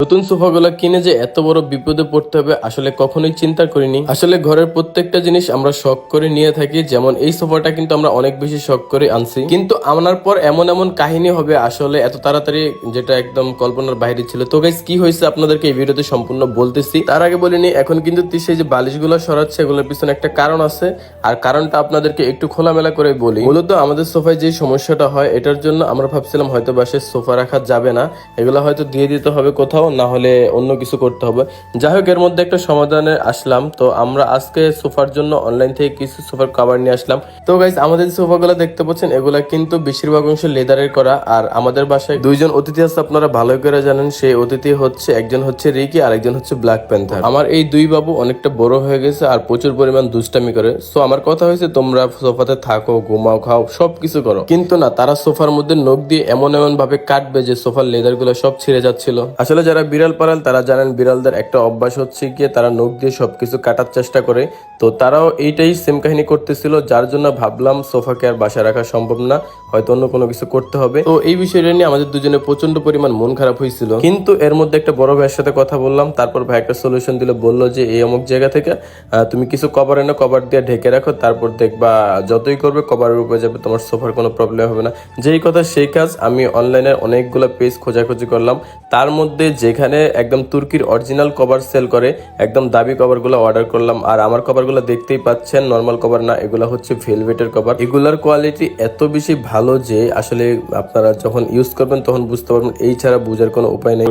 নতুন সোফাগুলো কিনে যে এত বড় বিপদে পড়তে হবে আসলে কখনোই চিন্তা করিনি। আসলে ঘরের প্রত্যেকটা জিনিস আমরা শখ করে নিয়ে থাকি, যেমন এই সোফাটা কিন্তু আমরা অনেক বেশি শখ করে আনছি, কিন্তু আনার পর এমন এমন কাহিনী হবে আসলে এত তাড়াতাড়ি, যেটা একদম কল্পনার বাইরে ছিল। তো গাইস কি হয়েছে আপনাদেরকে এই ভিডিওতে সম্পূর্ণ বলতেছি। তার আগে বলিনি, এখন কিন্তু সেই যে বালিশগুলো সরাচ্ছে এগুলোর পিছনে একটা কারণ আছে, আর কারণটা আপনাদেরকে একটু খোলামেলা করে বলি। মূলত আমাদের সোফায় যে সমস্যাটা হয় এটার জন্য আমরা ভাবছিলাম হয়তো বাসায় সোফা রাখা যাবে না, এগুলো হয়তো দিয়ে দিতে হবে কোথাও, না হলে অন্য কিছু করতে হবে। যাই হোক, এর মধ্যে একটা সমাধানে আসলাম। তো আমরা আজকে সোফার জন্য অনলাইন থেকে কিছু সোফার কভার নিয়ে আসলাম। তো গাইস আমাদের সোফাগুলো দেখতে পাচ্ছেন, এগুলা কিন্তু বেশিরভাগ অংশ লেদারের করা। আর আমাদের বাসায় দুইজন অতিথি আছে, আপনারা ভালো করে জানেন। সেই অতিথি হচ্ছে, একজন হচ্ছে রিকি আর একজন হচ্ছে ব্ল্যাক প্যান্থার। আমার এই দুই বাবু অনেকটা বড় হয়ে গেছে আর প্রচুর পরিমাণ দুষ্টামি করে। সো আমার কথা হয়েছে, তোমরা সোফাতে থাকো, ঘুমাও, খাও, সবকিছু করো, কিন্তু না, তারা সোফার মধ্যে নখ দিয়ে এমন এমন ভাবে কাটবে যে সোফার লেদার গুলো সব ছিঁড়ে যাচ্ছিল। আসলে যারা বিড়াল পালাল তারা জানেন, বিড়ালদের একটা অভ্যাস হচ্ছে গিয়ে তারা নখ দিয়ে সবকিছু কাটার চেষ্টা করে। তো তারাও এইটাই সেম কাহিনী করতেছিল, যার জন্য ভাবলাম সোফাকে আর বাসায় রাখা সম্ভব না, হয়তো অন্য কোনো কিছু করতে হবে। তো এই বিষয়টা নিয়ে আমাদের দুজনের প্রচন্ড পরিমাণ মন খারাপ হয়েছিল, কিন্তু এর মধ্যে একটা বড় ভাইয়ের সাথে কথা বললাম। তারপর ভাই একটা সলিউশন দিল, বললো যে এই অমুক জায়গা থেকে তুমি কিছু কভার এনে কভার দিয়ে ঢেকে রাখো, তারপর দেখবা যতই করবে কভারের উপরে যাবে, তোমার সোফার কোনো প্রবলেম হবে না। যেই কথা সেই কাজ। আমি অনলাইনে অনেকগুলো পেজ খোঁজাখুঁজি করলাম, তার মধ্যে যেখানে একদম তুর্কির অরিজিনাল কভার সেল করে, একদম দাবি কভারগুলো অর্ডার করলাম। আর আমার কভারগুলো দেখতেই পাচ্ছেন, নর্মাল কভার না, এগুলো হচ্ছে ভেলভেটের কভার। এগুলার কোয়ালিটি এত বেশি ভালো যে আসলে আপনারা যখন ইউজ করবেন তখন বুঝতে পারবেন, এই ছাড়া বোঝার কোনো উপায় নেই।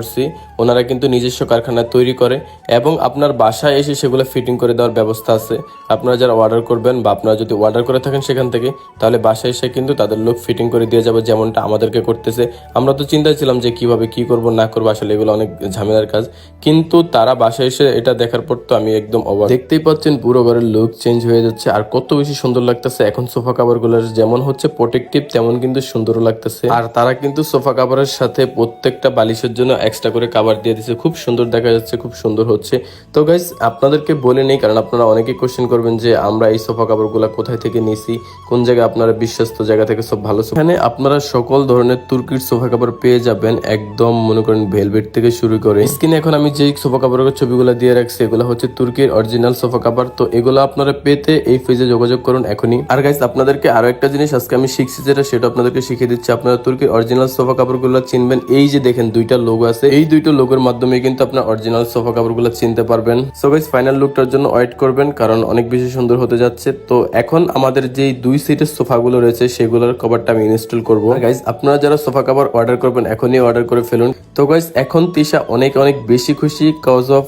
ওনারা কিন্তু নিজস্ব কারখানায় তৈরি করে এবং আপনার বাসায় এসে সেগুলো ফিটিং করে দেওয়ার ব্যবস্থা আছে। আপনারা যারা অর্ডার করবেন বা আপনারা যদি অর্ডার করে থাকেন সেখান থেকে, তাহলে বাসায় এসে কিন্তু তাদের লোক ফিটিং করে দিয়ে যাবে, যেমনটা আমাদেরকে করতেছে। আমরা তো চিন্তায় ছিলাম যে কিভাবে কি করব না করবো, আসলে এগুলো অনেক ঝামেলার কাজ, কিন্তু তারা বাসায় এসে এটা দেখার পর তো আমি একদম অবাক। দেখতেই পাচ্ছেন পুরো ঘরের লুক চেঞ্জ হয়ে যাচ্ছে, আর কত বেশি সুন্দর লাগতেছে। এখন সোফা কাভার গুলোর যেমন হচ্ছে প্রোটেক্টিভ, তেমন কিন্তু সুন্দরও লাগতেছে। আর তারা কিন্তু সোফা কাভারের সাথে প্রত্যেকটা বালিশের জন্য এক্সট্রা করে কাভার দিয়ে দিচ্ছে, খুব সুন্দর দেখা যাচ্ছে, খুব সুন্দর হচ্ছে। তো গাইস আপনাদেরকে বলে নেই, কারণ আপনারা অনেকেই কোশ্চেন করবেন যে আমরা এই সোফা কাভার গুলা কোথায় থেকে নিছি, কোন জায়গায় আপনারা বিশ্বস্ত জায়গা থেকে সব ভালো। এখানে আপনারা সকল ধরনের তুর্কির সোফা কাভার পেয়ে যাবেন, একদম মনে করেন ভেলভেট থেকে শুরু করে। স্ক্রিনে এখন আমি যে সোফা কাভারের ছবিগুলো দিয়ে রাখছি, এগুলো হচ্ছে তুর্কির অরিজিনাল সোফা কাভার। তো এগুলো আপনারা পেতে এই পেজে যোগাযোগ করুন এখনই। আর গাইস আপনাদেরকে আরো একটা জিনিস আজকে আমি শিখছি, যেটা সেটা আপনাদেরকে শিখিয়ে দিচ্ছি। আপনারা তুর্কির অরিজিনাল সোফা কাভারগুলো চিনবেন, এই যে দেখেন দুইটা লোগো আছে, এই দুইটা লোগোর মাধ্যমে কিন্তু আপনার অরিজিনাল সোফা কাভারগুলো চিনতে পারবেন। সো গাইস ফাইনাল লুকটার জন্য ওয়েট করবেন, কারণ অনেক বেশি সুন্দর হতে যাচ্ছে। তো এখন আমাদের যে দুই সিটের সোফাগুলো রয়েছে সেগুলোর কভারটা আমি ইনস্টল করব। গাইস আপনারা যারা সোফা কাভার অর্ডার করবেন এখনই অর্ডার করে ফেলুন। তো গাইস এখন তিশা অনেক অনেক বেশি খুশি, কজ অফ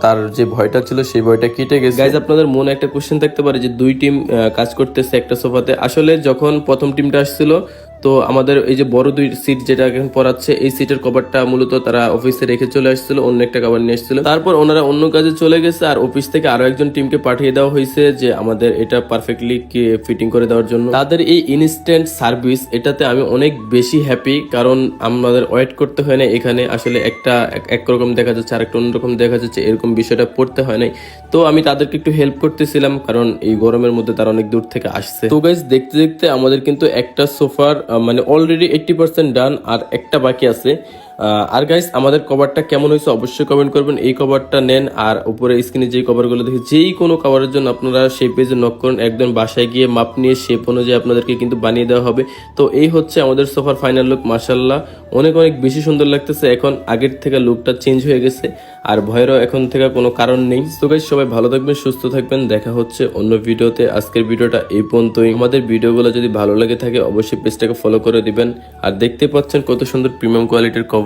তার যে ভয়টা ছিল সেই ভয়টা কেটে গেছে। গাইস আপনাদের মনে একটা কোশ্চেন থাকতে পারে যে দুই টিম কাজ করতেছে একটা সোফাতে। আসলে যখন প্রথম টিমটা আসছিল, তো আমাদের এই যে বড় দুই সিট যেটা এখন পড়াচ্ছে, এই সিটের কভারটা মূলত তারা অফিসে রেখে চলে আসছিল, অন্য একটা কভার নিয়ে আসছিল। তারপর ওনারা অন্য কাজে চলে গেছে, আর অফিস থেকে আরো একজন টিমকে পাঠিয়ে দেওয়া হয়েছে যে আমাদের এটা পারফেক্টলি ফিটিং করে দেওয়ার জন্য। তাদের এই ইনস্ট্যান্ট সার্ভিস, এটাতে আমি অনেক বেশি হ্যাপি, কারণ আমাদের ওয়েট করতে হয় না। এখানে আসলে একটা একরকম দেখা যাচ্ছে আর একটা অন্যরকম দেখা যাচ্ছে, এরকম বিষয়টা পড়তে হয় নাই। তো আমি তাদেরকে একটু হেল্প করতেছিলাম, কারণ এই গরমের মধ্যে তারা অনেক দূর থেকে আসছে। তো গাইস দেখতে দেখতে আমাদের কিন্তু একটা সোফার মানে অলরেডি 80% ডান, আর একটা বাকি আছে। আর গাইস আমাদের কভারটা কেমন হয়েছে অবশ্যই কমেন্ট করবেন। এই কভারটা নেন, আর উপরে স্ক্রিনে যে কভারগুলো দেখে যেই কোনো কভারের জন্য আপনারা সেই পেজে নক করুন, একদম বাসায় গিয়ে মাপ নিয়ে শেপ অনুযায়ী আপনাদেরকে কিন্তু বানিয়ে দেওয়া হবে। তো এই হচ্ছে আমাদের সোফার ফাইনাল লুক। মাশাআল্লাহ অনেক অনেক বেশি সুন্দর লাগতেছে, এখন আগের থেকে লুকটা চেঞ্জ হয়ে গেছে, আর ভয়েরও এখন থেকে কোনো কারণ নেই। তো গাইস সবাই ভালো থাকবেন, সুস্থ থাকবেন, দেখা হচ্ছে অন্য ভিডিওতে। আজকের ভিডিওটা এই পর্যন্তই। আমাদের ভিডিওগুলো যদি ভালো লাগে থাকে অবশ্যই পেজটাকে ফলো করে দিবেন। আর দেখতে পাচ্ছেন কত সুন্দর প্রিমিয়াম কোয়ালিটির কভার।